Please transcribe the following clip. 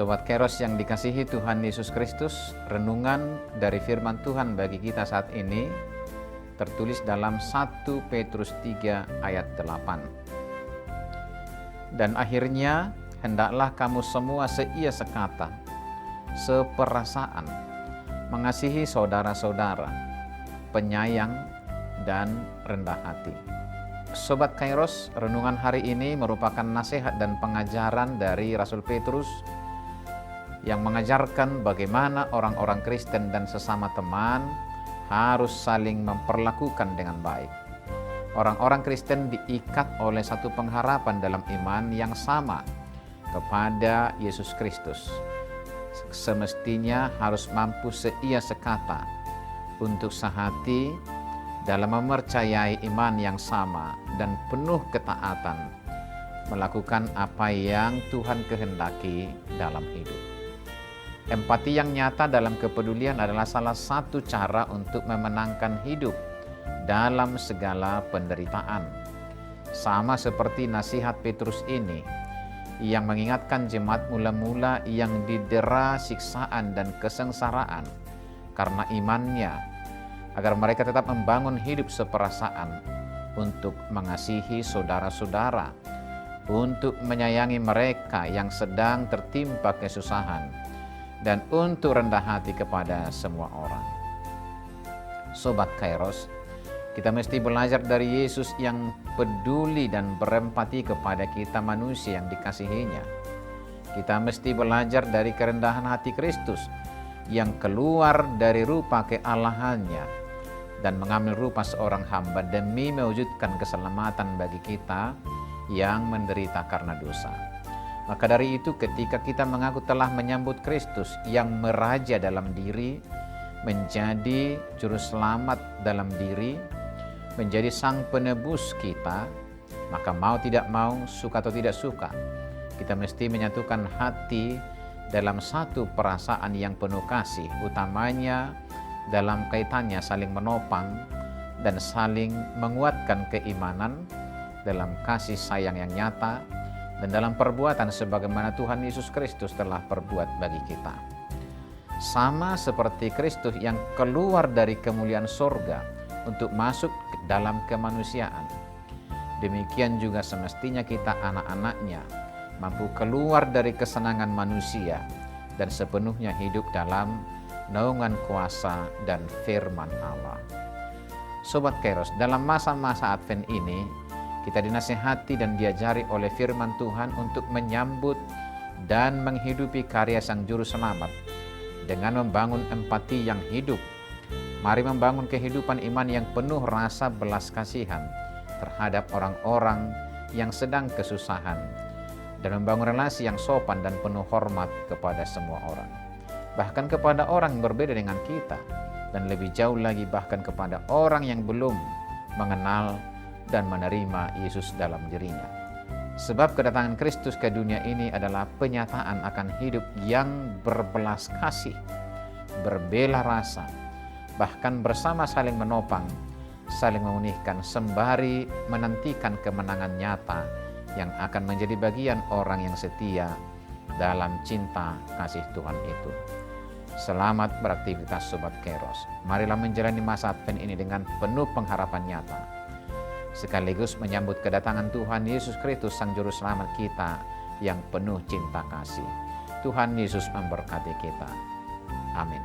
Sobat Keros yang dikasihi Tuhan Yesus Kristus, renungan dari firman Tuhan bagi kita saat ini tertulis dalam 1 Petrus 3 ayat 8. Dan akhirnya hendaklah kamu semua seia sekata, seperasaan, mengasihi saudara-saudara, penyayang dan rendah hati. Sobat Kairos, renungan hari ini merupakan nasihat dan pengajaran dari Rasul Petrus yang mengajarkan bagaimana orang-orang Kristen dan sesama teman harus saling memperlakukan dengan baik. Orang-orang Kristen diikat oleh satu pengharapan dalam iman yang sama kepada Yesus Kristus. Semestinya harus mampu seia sekata untuk sehati dalam mempercayai iman yang sama dan penuh ketaatan melakukan apa yang Tuhan kehendaki dalam hidup. Empati yang nyata dalam kepedulian adalah salah satu cara untuk memenangkan hidup dalam segala penderitaan. Sama seperti nasihat Petrus ini yang mengingatkan jemaat mula-mula yang didera siksaan dan kesengsaraan karena imannya, agar mereka tetap membangun hidup seperasaan untuk mengasihi saudara-saudara, untuk menyayangi mereka yang sedang tertimpa kesusahan, dan untuk rendah hati kepada semua orang. Sobat Kairos, kita mesti belajar dari Yesus yang peduli dan berempati kepada kita manusia yang dikasihinya. Kita mesti belajar dari kerendahan hati Kristus yang keluar dari rupa kealahannya dan mengambil rupa seorang hamba demi mewujudkan keselamatan bagi kita yang menderita karena dosa. Maka dari itu ketika kita mengaku telah menyambut Kristus yang meraja dalam diri, menjadi juru selamat dalam diri, menjadi sang penebus kita, maka mau tidak mau, suka atau tidak suka, kita mesti menyatukan hati dalam satu perasaan yang penuh kasih, utamanya dalam kaitannya saling menopang dan saling menguatkan keimanan dalam kasih sayang yang nyata dan dalam perbuatan sebagaimana Tuhan Yesus Kristus telah perbuat bagi kita. Sama seperti Kristus yang keluar dari kemuliaan sorga untuk masuk ke dalam kemanusiaan, demikian juga semestinya kita anak-anaknya mampu keluar dari kesenangan manusia dan sepenuhnya hidup dalam naungan kuasa dan firman Allah. Sobat Kairos, dalam masa-masa Advent ini kita dinasihati dan diajari oleh firman Tuhan untuk menyambut dan menghidupi karya Sang Juru Selamat dengan membangun empati yang hidup. Mari membangun kehidupan iman yang penuh rasa belas kasihan terhadap orang-orang yang sedang kesusahan dan membangun relasi yang sopan dan penuh hormat kepada semua orang. Bahkan kepada orang yang berbeda dengan kita, dan lebih jauh lagi bahkan kepada orang yang belum mengenal dan menerima Yesus dalam dirinya. Sebab kedatangan Kristus ke dunia ini adalah penyataan akan hidup yang berbelas kasih, berbela rasa, bahkan bersama saling menopang, saling memulihkan sembari menantikan kemenangan nyata yang akan menjadi bagian orang yang setia dalam cinta kasih Tuhan itu. Selamat beraktivitas Sobat Kairos. Marilah menjalani masa Advent ini dengan penuh pengharapan nyata, sekaligus menyambut kedatangan Tuhan Yesus Kristus Sang Juru Selamat kita yang penuh cinta kasih. Tuhan Yesus memberkati kita. Amin.